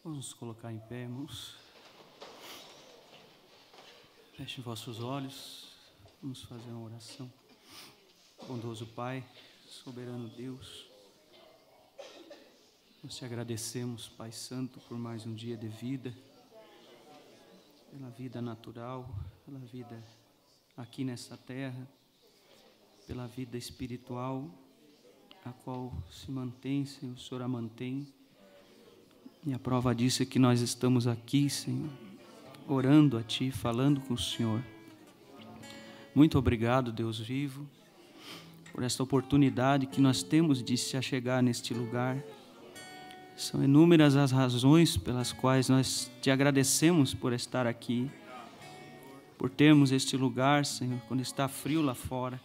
Vamos nos colocar em pé, irmãos. Fechem vossos olhos. Vamos fazer uma oração. Bondoso Pai, soberano Deus, nós te agradecemos, Pai Santo, por mais um dia de vida, pela vida natural, pela vida aqui nessa terra, pela vida espiritual, a qual se mantém, Senhor, o Senhor a mantém. E a prova disso é que nós estamos aqui, Senhor, orando a Ti, falando com o Senhor. Muito obrigado, Deus vivo, por esta oportunidade que nós temos de se achegar neste lugar. São inúmeras as razões pelas quais nós te agradecemos por estar aqui, por termos este lugar, Senhor, quando está frio lá fora,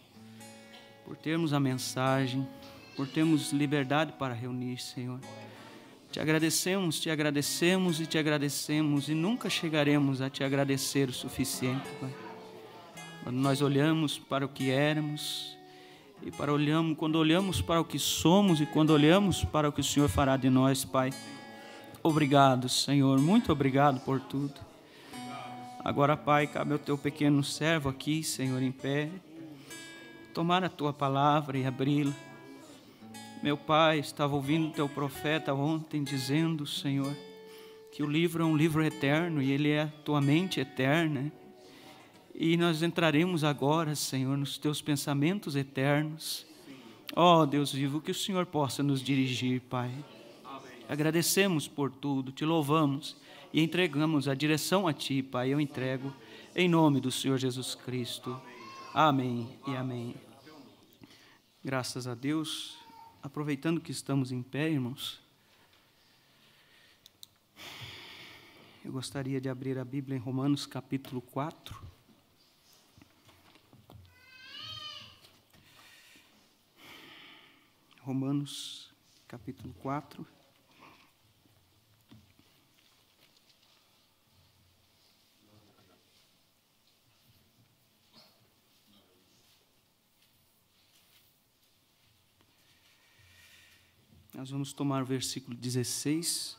por termos a mensagem, por termos liberdade para reunir, Senhor. Te agradecemos e te agradecemos, e nunca chegaremos a te agradecer o suficiente, Pai. Quando nós olhamos para o que éramos, e quando olhamos para o que somos, e quando olhamos para o que o Senhor fará de nós, Pai. Obrigado, Senhor, muito obrigado por tudo. Agora, Pai, cabe ao teu pequeno servo aqui, Senhor, em pé, tomar a tua palavra e abri-la. Meu Pai, estava ouvindo o teu profeta ontem dizendo, Senhor, que o livro é um livro eterno e ele é a tua mente eterna. E nós entraremos agora, Senhor, nos teus pensamentos eternos. Ó Deus vivo, que o Senhor possa nos dirigir, Pai. Agradecemos por tudo, te louvamos e entregamos a direção a Ti, Pai. Eu entrego em nome do Senhor Jesus Cristo. Amém e amém. Graças a Deus. Aproveitando que estamos em pé, irmãos, eu gostaria de abrir a Bíblia em Romanos capítulo 4. Romanos capítulo 4. Nós vamos tomar o versículo 16.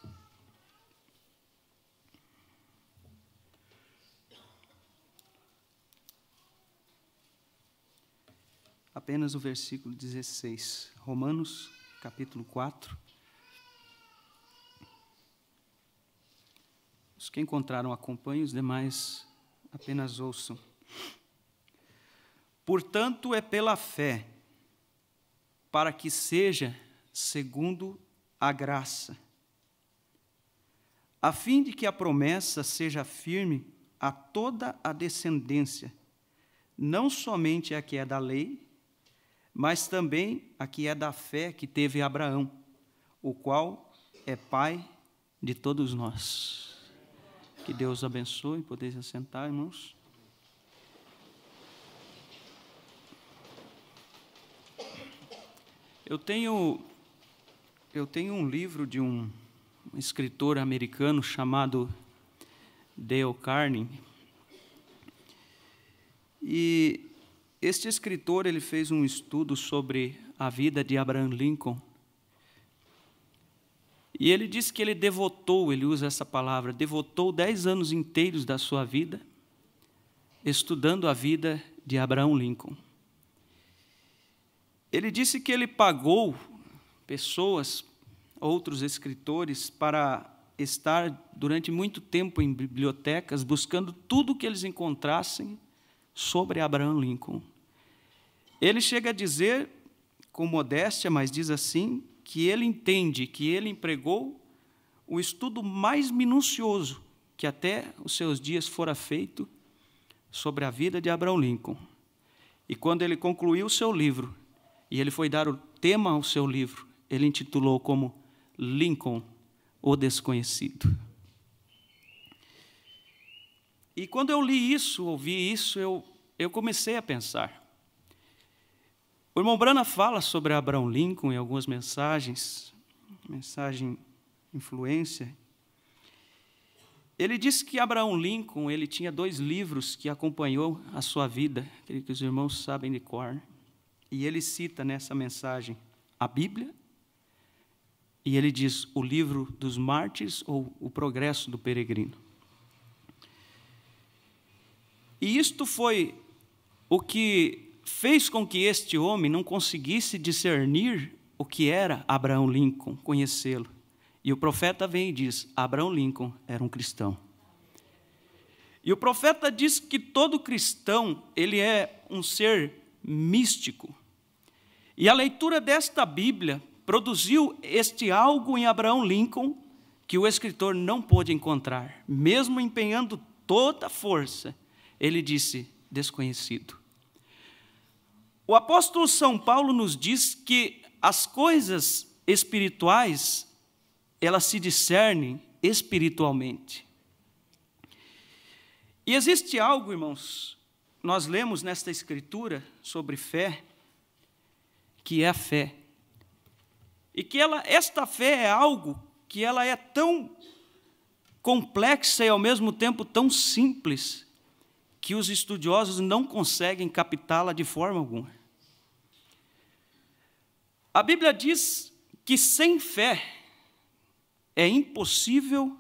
Apenas o versículo 16. Romanos, capítulo 4. Os que encontraram acompanhem, os demais apenas ouçam. Portanto, é pela fé, para que seja segundo a graça, a fim de que a promessa seja firme a toda a descendência, não somente a que é da lei, mas também a que é da fé que teve Abraão, o qual é pai de todos nós. Que Deus abençoe. Podeis assentar, irmãos. Eu tenho um livro de um escritor americano chamado Dale Carnegie. E este escritor, ele fez um estudo sobre a vida de Abraham Lincoln. E ele diz que ele usa essa palavra, devotou 10 anos inteiros da sua vida estudando a vida de Abraham Lincoln. Ele disse que ele pagou pessoas, outros escritores, para estar durante muito tempo em bibliotecas, buscando tudo o que eles encontrassem sobre Abraham Lincoln. Ele chega a dizer, com modéstia, mas diz assim, que ele entende que ele empregou o estudo mais minucioso que até os seus dias fora feito sobre a vida de Abraham Lincoln. E quando ele concluiu o seu livro, e ele foi dar o tema ao seu livro, ele intitulou como Lincoln, o Desconhecido. E quando eu li isso, ouvi isso, eu comecei a pensar. O irmão Branham fala sobre Abraham Lincoln em algumas mensagens, mensagem influência. Ele disse que Abraham Lincoln, ele tinha 2 livros que acompanhou a sua vida, que os irmãos sabem de cor. E ele cita nessa mensagem a Bíblia E ele diz, o livro dos mártires ou o progresso do peregrino. E isto foi o que fez com que este homem não conseguisse discernir o que era Abraham Lincoln, conhecê-lo. E o profeta vem e diz, Abraham Lincoln era um cristão. E o profeta diz que todo cristão, ele é um ser místico. E a leitura desta Bíblia produziu este algo em Abraham Lincoln que o escritor não pôde encontrar. Mesmo empenhando toda a força, ele disse, desconhecido. O apóstolo São Paulo nos diz que as coisas espirituais, elas se discernem espiritualmente. E existe algo, irmãos, nós lemos nesta escritura sobre fé, que é a fé. E que esta fé é algo que ela é tão complexa e ao mesmo tempo tão simples, que os estudiosos não conseguem captá-la de forma alguma. A Bíblia diz que sem fé é impossível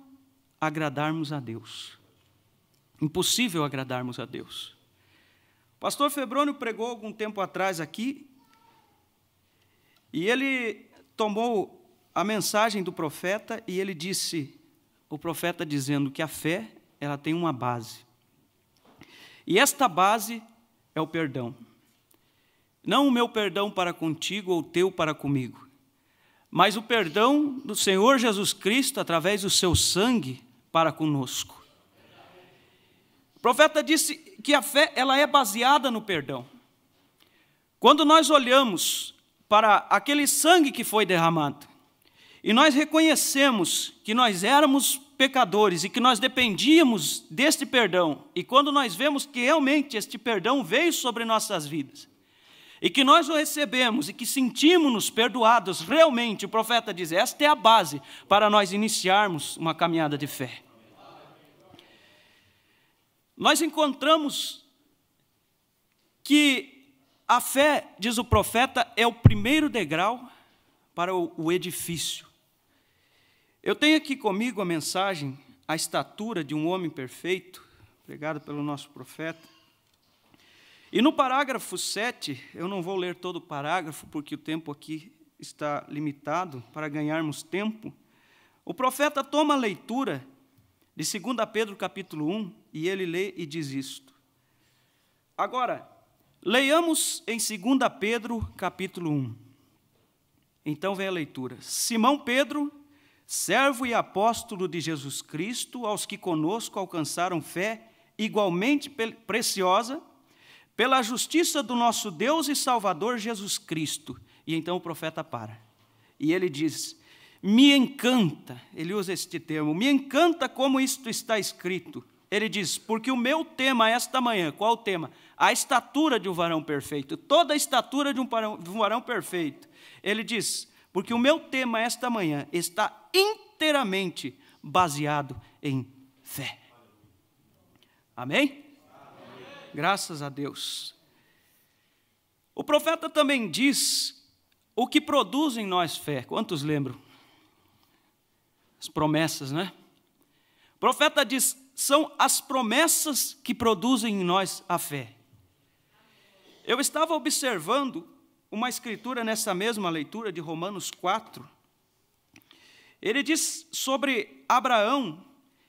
agradarmos a Deus. Impossível agradarmos a Deus. O pastor Febrônio pregou algum tempo atrás aqui, e ele tomou a mensagem do profeta e ele disse, o profeta dizendo que a fé, ela tem uma base. E esta base é o perdão. Não o meu perdão para contigo ou o teu para comigo, mas o perdão do Senhor Jesus Cristo através do seu sangue para conosco. O profeta disse que a fé, ela é baseada no perdão. Quando nós olhamos para aquele sangue que foi derramado, e nós reconhecemos que nós éramos pecadores e que nós dependíamos deste perdão, e quando nós vemos que realmente este perdão veio sobre nossas vidas, e que nós o recebemos e que sentimos-nos perdoados, realmente o profeta diz, esta é a base para nós iniciarmos uma caminhada de fé. Nós encontramos que a fé, diz o profeta, é o primeiro degrau para o edifício. Eu tenho aqui comigo a mensagem, a estatura de um homem perfeito, pregada pelo nosso profeta. E no parágrafo 7, eu não vou ler todo o parágrafo, porque o tempo aqui está limitado para ganharmos tempo. O profeta toma a leitura de 2 Pedro capítulo 1, e ele lê e diz isto. Agora, leiamos em 2 Pedro capítulo 1. Então vem a leitura. Simão Pedro, servo e apóstolo de Jesus Cristo, aos que conosco alcançaram fé igualmente preciosa, pela justiça do nosso Deus e Salvador Jesus Cristo. E então o profeta para. E ele diz, me encanta, ele usa este termo, me encanta como isto está escrito. Ele diz, porque o meu tema esta manhã, qual o tema? A estatura de um varão perfeito, toda a estatura de um varão perfeito. Ele diz, porque o meu tema esta manhã está inteiramente baseado em fé. Amém? Graças a Deus. O profeta também diz o que produz em nós fé. Quantos lembram? As promessas, né? O profeta diz, são as promessas que produzem em nós a fé. Eu estava observando uma escritura nessa mesma leitura de Romanos 4. Ele diz sobre Abraão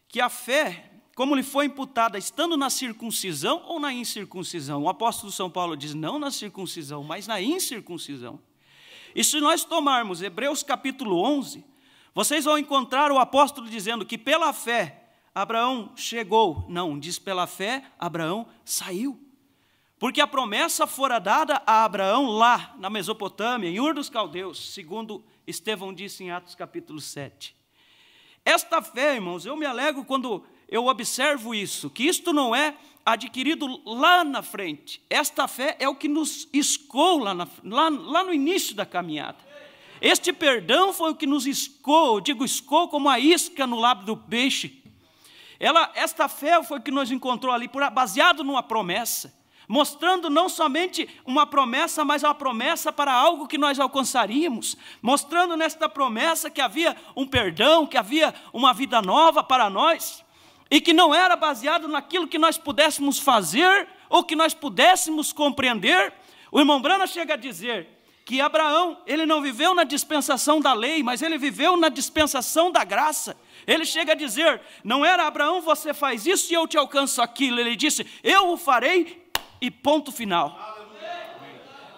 que a fé, como lhe foi imputada, estando na circuncisão ou na incircuncisão? O apóstolo São Paulo diz, não na circuncisão, mas na incircuncisão. E se nós tomarmos Hebreus capítulo 11, vocês vão encontrar o apóstolo dizendo que pela fé Abraão chegou. Não, diz pela fé Abraão saiu. Porque a promessa fora dada a Abraão lá na Mesopotâmia, em Ur dos Caldeus, segundo Estevão disse em Atos capítulo 7. Esta fé, irmãos, eu me alegro quando eu observo isso, que isto não é adquirido lá na frente. Esta fé é o que nos escoou lá no início da caminhada. Este perdão foi o que nos escoou, digo escoou como a isca no lábio do peixe. Esta fé foi o que nos encontrou ali, baseado numa promessa. mostrando não somente uma promessa, mas uma promessa para algo que nós alcançaríamos, mostrando nesta promessa que havia um perdão, que havia uma vida nova para nós, e que não era baseado naquilo que nós pudéssemos fazer, ou que nós pudéssemos compreender. O irmão Branham chega a dizer que Abraão, ele não viveu na dispensação da lei, mas ele viveu na dispensação da graça. Ele chega a dizer, não era Abraão, você faz isso e eu te alcanço aquilo. Ele disse, eu o farei e ponto final.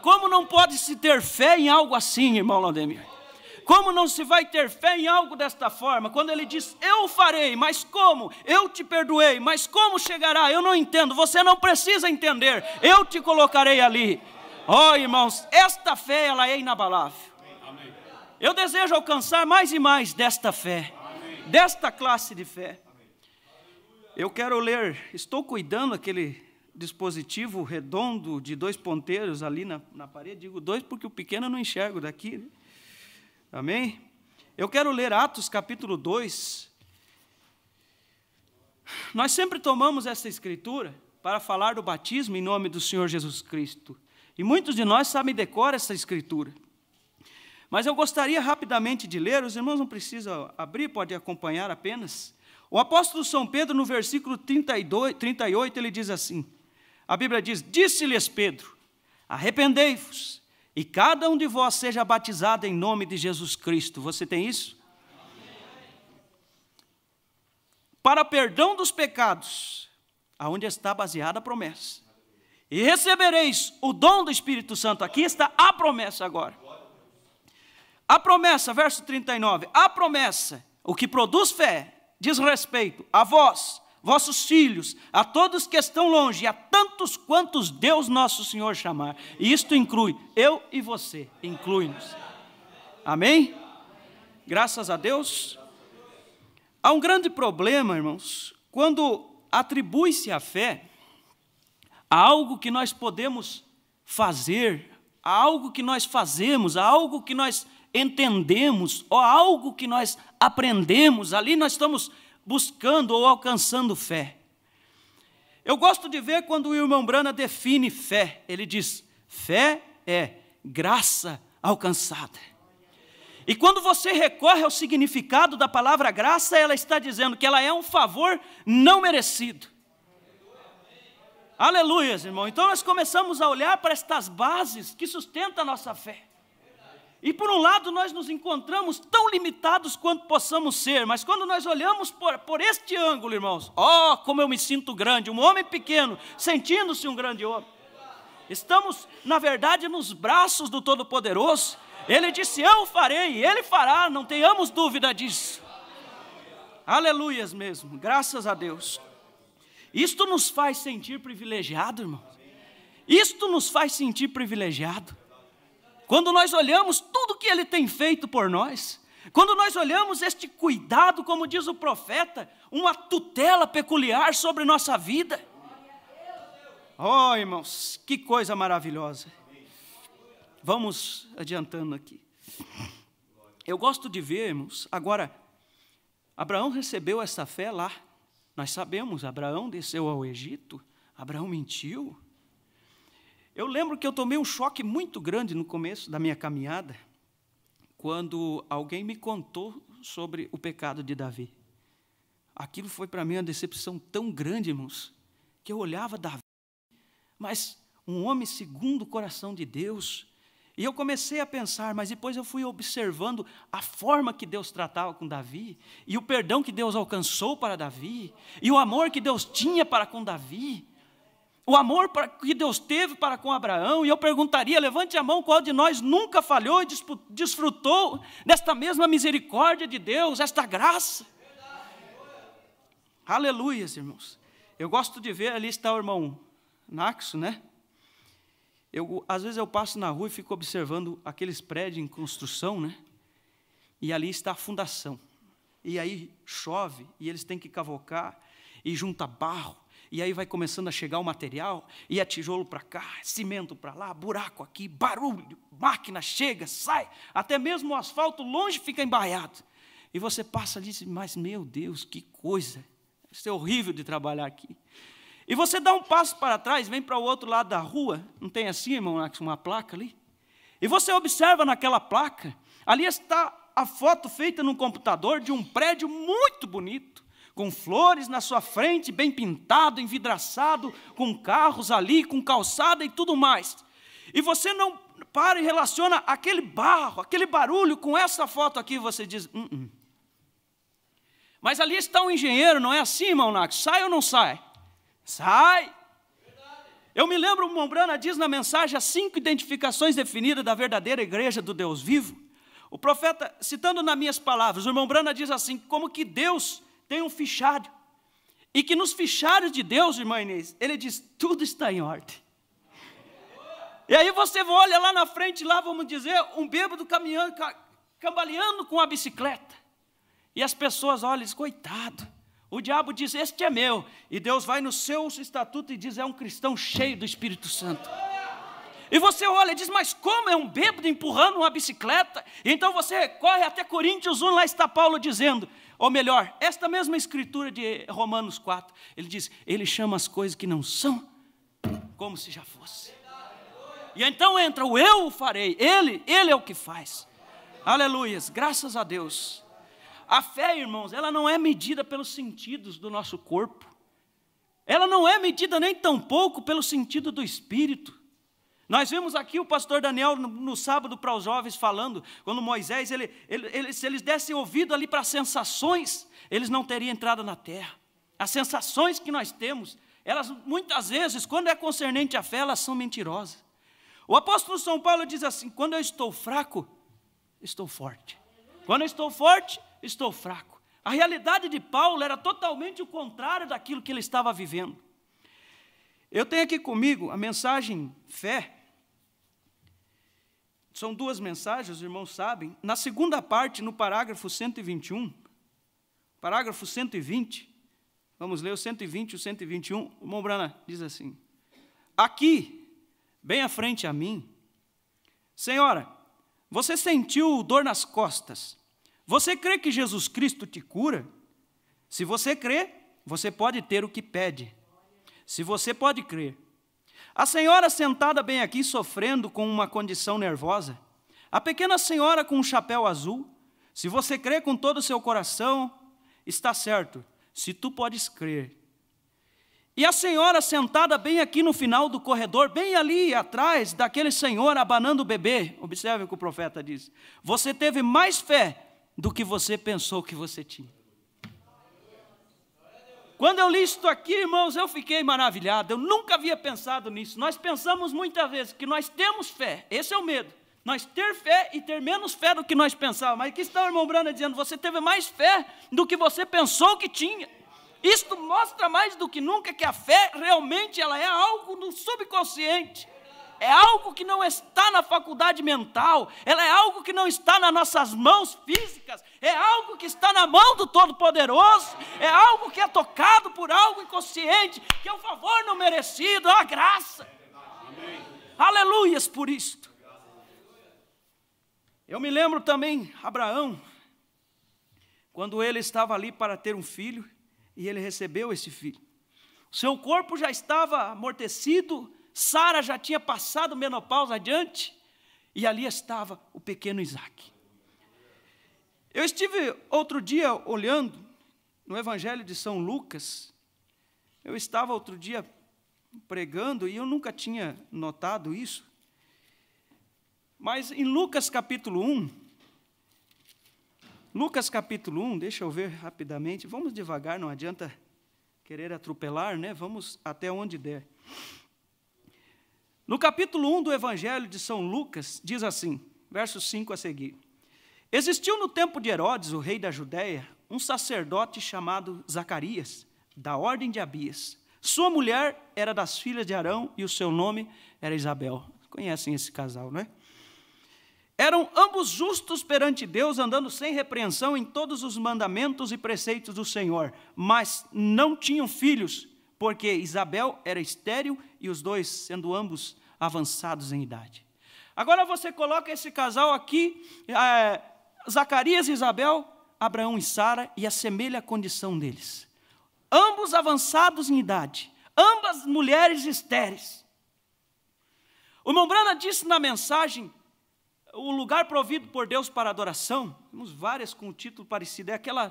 Como não pode se ter fé em algo assim, irmão Laudemir? Como não se vai ter fé em algo desta forma? Quando ele diz, eu o farei, mas como? Eu te perdoei, mas como chegará? Eu não entendo, você não precisa entender, eu te colocarei ali. Oh, irmãos, esta fé, ela é inabalável. Eu desejo alcançar mais e mais desta fé, desta classe de fé. Eu quero ler, estou cuidando aquele dispositivo redondo de 2 ponteiros ali na parede, digo 2 porque o pequeno eu não enxergo daqui, né? Amém? Eu quero ler Atos capítulo 2. Nós sempre tomamos essa escritura para falar do batismo em nome do Senhor Jesus Cristo. E muitos de nós sabem decorar essa escritura. Mas eu gostaria rapidamente de ler, os irmãos não precisam abrir, podem acompanhar apenas. O apóstolo São Pedro, no versículo 38, ele diz assim, a Bíblia diz, disse-lhes Pedro, arrependei-vos, e cada um de vós seja batizado em nome de Jesus Cristo. Você tem isso? Para perdão dos pecados, aonde está baseada a promessa. E recebereis o dom do Espírito Santo. Aqui está a promessa agora. A promessa, verso 39, a promessa, o que produz fé, diz respeito a vós, vossos filhos, a todos que estão longe, e a tantos quantos Deus nosso Senhor chamar. E isto inclui eu e você, inclui-nos. Amém? Graças a Deus. Há um grande problema, irmãos, quando atribui-se a fé a algo que nós podemos fazer, a algo que nós fazemos, a algo que nós entendemos, ou a algo que nós aprendemos. Ali nós estamos buscando ou alcançando fé. Eu gosto de ver quando o irmão Branham define fé. Ele diz, fé é graça alcançada. E quando você recorre ao significado da palavra graça, ela está dizendo que ela é um favor não merecido. Aleluia, irmão. Então nós começamos a olhar para estas bases que sustentam a nossa fé. E por um lado nós nos encontramos tão limitados quanto possamos ser, mas quando nós olhamos por este ângulo, irmãos, oh, como eu me sinto grande, um homem pequeno, sentindo-se um grande homem. Estamos, na verdade, nos braços do Todo-Poderoso. Ele disse, eu farei, Ele fará, não tenhamos dúvida disso. Aleluias mesmo, graças a Deus. Isto nos faz sentir privilegiado, irmãos. Isto nos faz sentir privilegiado. Quando nós olhamos tudo que Ele tem feito por nós, quando nós olhamos este cuidado, como diz o profeta, uma tutela peculiar sobre nossa vida. Oh, irmãos, que coisa maravilhosa. Vamos adiantando aqui. Eu gosto de ver, irmãos, agora, Abraão recebeu essa fé lá. Nós sabemos, Abraão desceu ao Egito, Abraão mentiu. Eu lembro que eu tomei um choque muito grande no começo da minha caminhada, quando alguém me contou sobre o pecado de Davi. Aquilo foi para mim uma decepção tão grande, irmãos, que eu olhava Davi, mas um homem segundo o coração de Deus, e eu comecei a pensar, mas depois eu fui observando a forma que Deus tratava com Davi, e o perdão que Deus alcançou para Davi, e o amor que Deus tinha para com Davi, o amor que Deus teve para com Abraão. E eu perguntaria, levante a mão, qual de nós nunca falhou e desfrutou desta mesma misericórdia de Deus, esta graça? Aleluia, irmãos. Eu gosto de ver, ali está o irmão Naxo, né? Às vezes eu passo na rua e fico observando aqueles prédios em construção, né? E ali está a fundação. E aí chove, e eles têm que cavocar, e junta barro, e aí vai começando a chegar o material, e é tijolo para cá, cimento para lá, buraco aqui, barulho, máquina chega, sai, até mesmo o asfalto longe fica embaiado. E você passa ali e diz, mas meu Deus, que coisa, isso é horrível de trabalhar aqui. E você dá um passo para trás, vem para o outro lado da rua, não tem assim, irmão, uma placa ali? E você observa naquela placa, ali está a foto feita num computador de um prédio muito bonito, com flores na sua frente, bem pintado, envidraçado, com carros ali, com calçada e tudo mais. E você não para e relaciona aquele barro, aquele barulho com essa foto aqui, você diz, Mas ali está um engenheiro, não é assim, irmão Nax? Sai ou não sai? Sai! Eu me lembro, o irmão Brana diz na mensagem as 5 identificações definidas da verdadeira igreja do Deus vivo. O profeta, citando nas minhas palavras, o irmão Brana diz assim, como que Deus tem um fichário, e que nos fichários de Deus, irmã Inês, ele diz, tudo está em ordem. E aí você olha lá na frente, lá vamos dizer, um bêbado caminhando, cambaleando com a bicicleta. E as pessoas olham e dizem, coitado, o diabo diz, este é meu. E Deus vai no seu estatuto e diz, é um cristão cheio do Espírito Santo. E você olha e diz, mas como é um bêbado empurrando uma bicicleta? E então você corre até Coríntios 1, lá está Paulo dizendo, ou melhor, esta mesma escritura de Romanos 4, ele diz, ele chama as coisas que não são, como se já fosse. E então entra o eu o farei, ele é o que faz. Aleluias, graças a Deus. A fé, irmãos, ela não é medida pelos sentidos do nosso corpo. Ela não é medida nem tampouco pelo sentido do Espírito. Nós vimos aqui o pastor Daniel no sábado para os jovens falando, quando Moisés, se eles dessem ouvido ali para as sensações, eles não teriam entrado na terra. As sensações que nós temos, elas muitas vezes, quando é concernente à fé, elas são mentirosas. O apóstolo São Paulo diz assim, quando eu estou fraco, estou forte. Quando eu estou forte, estou fraco. A realidade de Paulo era totalmente o contrário daquilo que ele estava vivendo. Eu tenho aqui comigo a mensagem fé. São 2 mensagens, os irmãos sabem. Na segunda parte, no parágrafo 121, parágrafo 120, vamos ler o 120 e o 121, o irmão Brana diz assim, aqui, bem à frente a mim, Senhora, você sentiu dor nas costas, você crê que Jesus Cristo te cura? Se você crê, você pode ter o que pede. Se você pode crer. A senhora sentada bem aqui, sofrendo com uma condição nervosa. A pequena senhora com um chapéu azul. Se você crê com todo o seu coração, está certo. Se tu podes crer. E a senhora sentada bem aqui no final do corredor, bem ali atrás daquele senhor abanando o bebê. Observe o que o profeta diz. Você teve mais fé do que você pensou que você tinha. Quando eu li isto aqui, irmãos, eu fiquei maravilhado. Eu nunca havia pensado nisso. Nós pensamos muitas vezes que nós temos fé. Esse é o medo. Nós ter fé e ter menos fé do que nós pensávamos. Mas aqui está o irmão Brana dizendo, você teve mais fé do que você pensou que tinha. Isto mostra mais do que nunca que a fé realmente ela é algo no subconsciente. É algo que não está na faculdade mental, ela é algo que não está nas nossas mãos físicas, é algo que está na mão do Todo-Poderoso, é algo que é tocado por algo inconsciente, que é um favor não merecido, é a graça. Amém. Aleluias por isto. Eu me lembro também, Abraão, quando ele estava ali para ter um filho, e ele recebeu esse filho. O seu corpo já estava amortecido, Sara já tinha passado menopausa adiante, e ali estava o pequeno Isaac. Eu estive outro dia olhando no Evangelho de São Lucas, eu estava outro dia pregando, e eu nunca tinha notado isso, mas em Lucas capítulo 1, deixa eu ver rapidamente, vamos devagar, não adianta querer atropelar, né? Vamos até onde der. No capítulo 1 do Evangelho de São Lucas, diz assim, versos 5 a seguir. Existiu no tempo de Herodes, o rei da Judéia, um sacerdote chamado Zacarias, da ordem de Abias. Sua mulher era das filhas de Arão e o seu nome era Isabel. Conhecem esse casal, não é? Eram ambos justos perante Deus, andando sem repreensão em todos os mandamentos e preceitos do Senhor, mas não tinham filhos, porque Isabel era estéril e os dois, sendo ambos avançados em idade. Agora você coloca esse casal aqui, Zacarias e Isabel, Abraão e Sara, e assemelha a condição deles. Ambos avançados em idade, ambas mulheres estéreis. O irmão Branham disse na mensagem, o lugar provido por Deus para adoração, temos várias com um título parecido, é aquela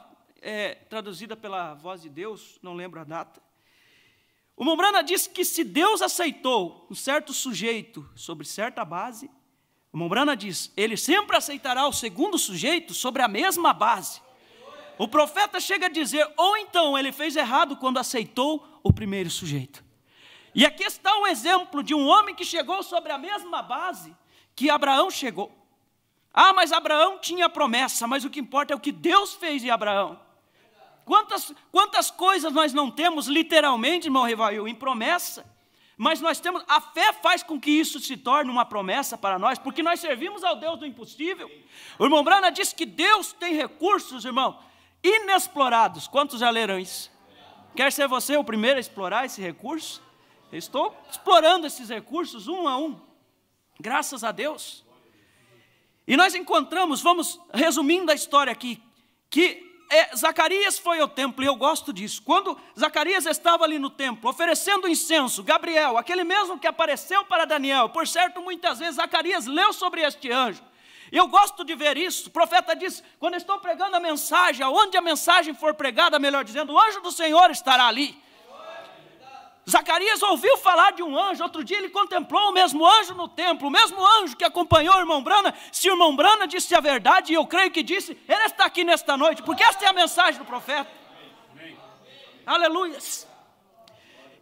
traduzida pela Voz de Deus, não lembro a data. O irmão Branham disse que se Deus aceitou um certo sujeito sobre certa base, o irmão Branham diz, ele sempre aceitará o segundo sujeito sobre a mesma base. O profeta chega a dizer, ou então ele fez errado quando aceitou o primeiro sujeito. E aqui está um exemplo de um homem que chegou sobre a mesma base que Abraão chegou. Ah, mas Abraão tinha promessa, mas o que importa é o que Deus fez em Abraão. Quantas coisas nós não temos literalmente, irmão Rivail, em promessa, mas nós temos, a fé faz com que isso se torne uma promessa para nós, porque nós servimos ao Deus do impossível. O irmão Branham disse que Deus tem recursos, irmão, inexplorados. Quantos já leram isso? Quer ser você o primeiro a explorar esse recurso? Eu estou explorando esses recursos um a um, graças a Deus. E nós encontramos, vamos resumindo a história aqui, que Zacarias foi ao templo, e eu gosto disso. Quando Zacarias estava ali no templo, oferecendo incenso, Gabriel, aquele mesmo que apareceu para Daniel, por certo, muitas vezes Zacarias leu sobre este anjo. Eu gosto de ver isso. O profeta diz, quando eu estou pregando a mensagem, aonde a mensagem for pregada, melhor dizendo, o anjo do Senhor estará ali. Zacarias ouviu falar de um anjo, outro dia ele contemplou o mesmo anjo no templo, o mesmo anjo que acompanhou o irmão Branham. Se o irmão Branham disse a verdade, e eu creio que disse, ele está aqui nesta noite, porque esta é a mensagem do profeta. Aleluia.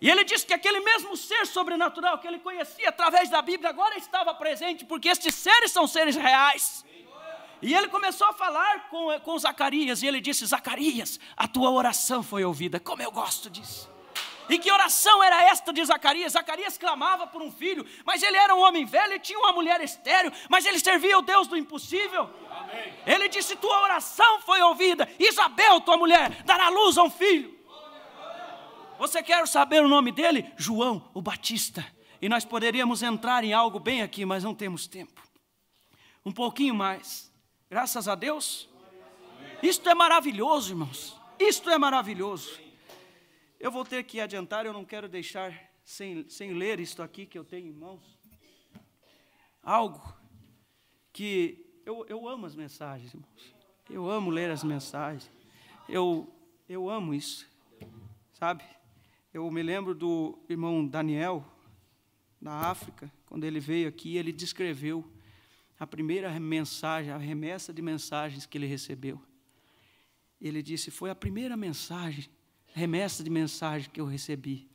E ele disse que aquele mesmo ser sobrenatural que ele conhecia através da Bíblia, agora estava presente, porque estes seres são seres reais. E ele começou a falar com Zacarias, e ele disse, Zacarias, a tua oração foi ouvida. Como eu gosto disso. E que oração era esta de Zacarias? Zacarias clamava por um filho, mas ele era um homem velho e tinha uma mulher estéril, mas ele servia ao Deus do impossível. Amém. Ele disse, tua oração foi ouvida, Isabel, tua mulher, dará luz a um filho. Você quer saber o nome dele? João, o Batista. E nós poderíamos entrar em algo bem aqui, mas não temos tempo. Um pouquinho mais. Graças a Deus. Isto é maravilhoso, irmãos. Isto é maravilhoso. Eu vou ter que adiantar, eu não quero deixar sem ler isto aqui que eu tenho em mãos. Algo que eu amo as mensagens, irmãos. Eu amo ler as mensagens. Eu amo isso, sabe? Eu me lembro do irmão Daniel, da África, quando ele veio aqui, ele descreveu a primeira mensagem, a remessa de mensagens que ele recebeu. Ele disse, foi a primeira mensagem, remessa de mensagem que eu recebi.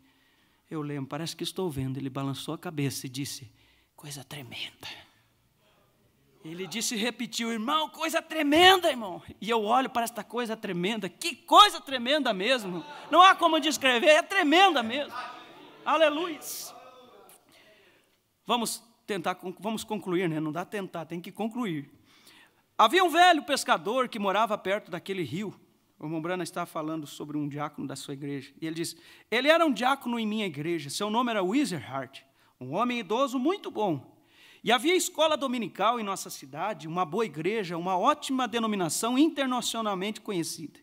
Eu lembro, parece que estou vendo, ele balançou a cabeça e disse, coisa tremenda. Ele disse, repetiu, irmão, coisa tremenda, irmão. E eu olho para esta coisa tremenda, que coisa tremenda mesmo. Não há como descrever, é tremenda mesmo. Aleluia. Vamos concluir, né? Não dá tentar, tem que concluir. Havia um velho pescador que morava perto daquele rio. O irmão Branham está falando sobre um diácono da sua igreja. E ele diz, ele era um diácono em minha igreja, seu nome era Wizerhart, um homem idoso muito bom. E havia escola dominical em nossa cidade, uma boa igreja, uma ótima denominação internacionalmente conhecida.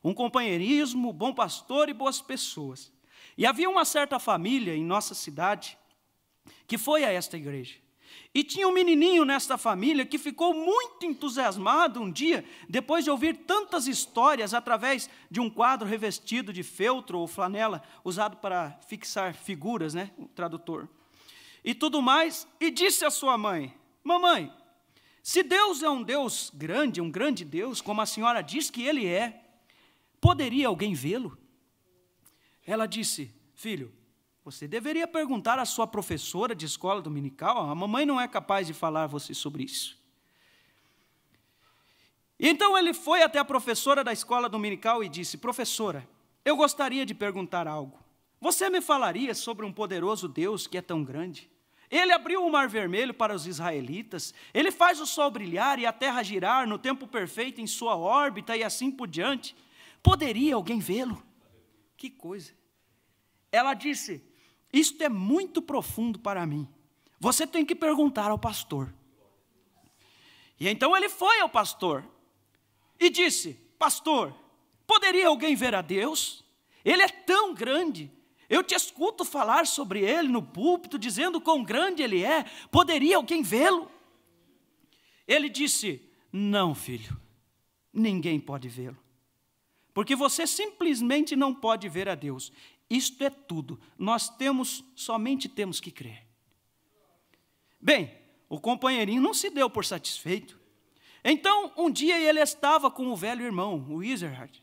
Um companheirismo, bom pastor e boas pessoas. E havia uma certa família em nossa cidade que foi a esta igreja. E tinha um menininho nesta família que ficou muito entusiasmado um dia, depois de ouvir tantas histórias através de um quadro revestido de feltro ou flanela, usado para fixar figuras, né, o tradutor. E tudo mais, e disse à sua mãe, mamãe, se Deus é um Deus grande, um grande Deus, como a senhora diz que Ele é, poderia alguém vê-lo? Ela disse, filho, você deveria perguntar à sua professora de escola dominical, a mamãe não é capaz de falar a você sobre isso. Então ele foi até a professora da escola dominical e disse, professora, eu gostaria de perguntar algo. Você me falaria sobre um poderoso Deus que é tão grande? Ele abriu o mar vermelho para os israelitas, ele faz o sol brilhar e a terra girar no tempo perfeito em sua órbita e assim por diante. Poderia alguém vê-lo? Que coisa. Ela disse, isto é muito profundo para mim. Você tem que perguntar ao pastor. E então ele foi ao pastor e disse, pastor, poderia alguém ver a Deus? Ele é tão grande. Eu te escuto falar sobre ele no púlpito, dizendo quão grande ele é. Poderia alguém vê-lo? Ele disse: não, filho, ninguém pode vê-lo. Porque você simplesmente não pode ver a Deus. Isto é tudo. Nós somente temos que crer. Bem, o companheirinho não se deu por satisfeito. Então, um dia ele estava com o velho irmão, o Ezerhard,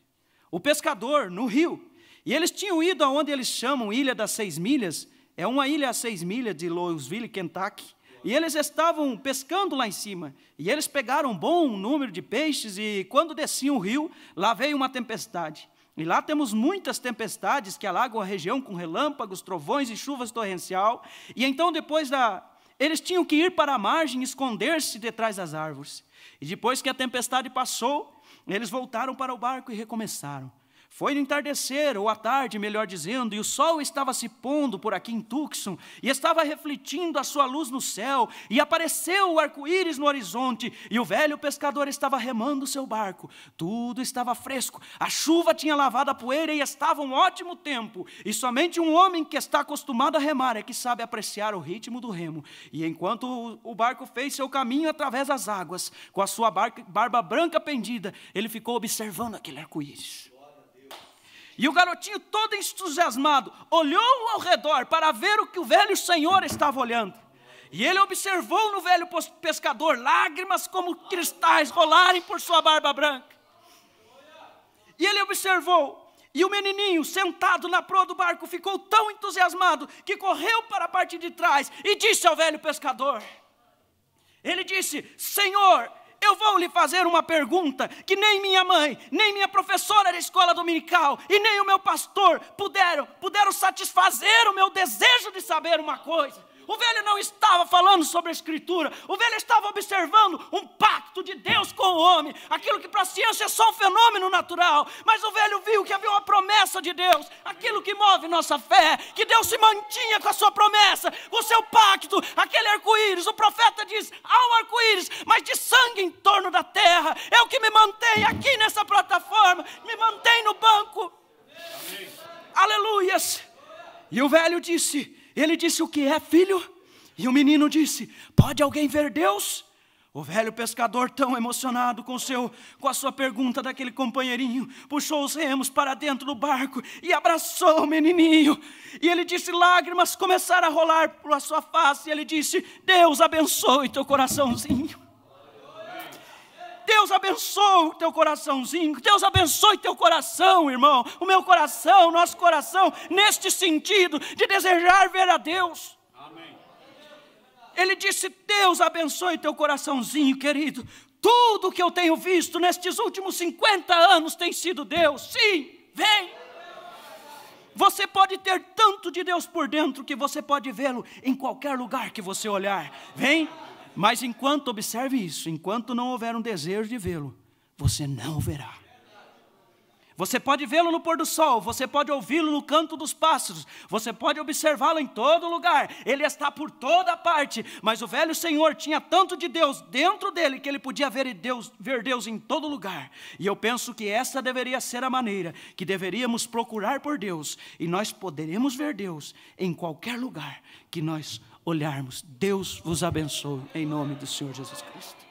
o pescador, no rio. E eles tinham ido aonde eles chamam Ilha das 6 Milhas. É uma ilha a 6 milhas de Louisville, Kentucky. E eles estavam pescando lá em cima. E eles pegaram um bom número de peixes. E quando desciam o rio, lá veio uma tempestade. E lá temos muitas tempestades que alagam a região com relâmpagos, trovões e chuvas torrencial. E então eles tinham que ir para a margem, esconder-se detrás das árvores. E depois que a tempestade passou, eles voltaram para o barco e recomeçaram. Foi no entardecer, ou à tarde, melhor dizendo, e o sol estava se pondo por aqui em Tucson, e estava refletindo a sua luz no céu, e apareceu o arco-íris no horizonte, e o velho pescador estava remando o seu barco. Tudo estava fresco, a chuva tinha lavado a poeira e estava um ótimo tempo, e somente um homem que está acostumado a remar é que sabe apreciar o ritmo do remo. E enquanto o barco fez seu caminho através das águas, com a sua barba branca pendida, ele ficou observando aquele arco-íris. E o garotinho, todo entusiasmado, olhou ao redor para ver o que o velho senhor estava olhando. E ele observou no velho pescador lágrimas como cristais rolarem por sua barba branca. E ele observou, e o menininho sentado na proa do barco ficou tão entusiasmado que correu para a parte de trás e disse ao velho pescador, ele disse: Senhor, eu vou lhe fazer uma pergunta que nem minha mãe, nem minha professora da escola dominical e nem o meu pastor puderam satisfazer o meu desejo de saber uma coisa. O velho não estava falando sobre a Escritura, o velho estava observando um pacto de Deus com o homem, aquilo que para a ciência é só um fenômeno natural, mas o velho viu que havia uma promessa de Deus, aquilo que move nossa fé, que Deus se mantinha com a sua promessa, com o seu pacto, aquele arco-íris. O profeta diz: há um arco-íris, mas de sangue em torno da terra, é o que me mantém aqui nessa plataforma, me mantém no banco. Amém. Aleluias. E o velho disse, ele disse: o que é, filho? E o menino disse: pode alguém ver Deus? O velho pescador, tão emocionado com a sua pergunta daquele companheirinho, puxou os remos para dentro do barco e abraçou o menininho. E ele disse, lágrimas começaram a rolar pela sua face, e ele disse: Deus abençoe teu coraçãozinho. Deus abençoe o teu coraçãozinho, Deus abençoe teu coração, irmão, o meu coração, o nosso coração, neste sentido de desejar ver a Deus. Amém. Ele disse: Deus abençoe teu coraçãozinho, querido. Tudo que eu tenho visto nestes últimos 50 anos tem sido Deus. Sim, vem. Você pode ter tanto de Deus por dentro que você pode vê-lo em qualquer lugar que você olhar. Vem. Mas enquanto, observe isso, enquanto não houver um desejo de vê-lo, você não o verá. Você pode vê-lo no pôr do sol, você pode ouvi-lo no canto dos pássaros, você pode observá-lo em todo lugar, ele está por toda parte, mas o velho Senhor tinha tanto de Deus dentro dele que ele podia ver Deus em todo lugar. E eu penso que essa deveria ser a maneira que deveríamos procurar por Deus, e nós poderemos ver Deus em qualquer lugar que nós olharmos. Deus vos abençoe em nome do Senhor Jesus Cristo.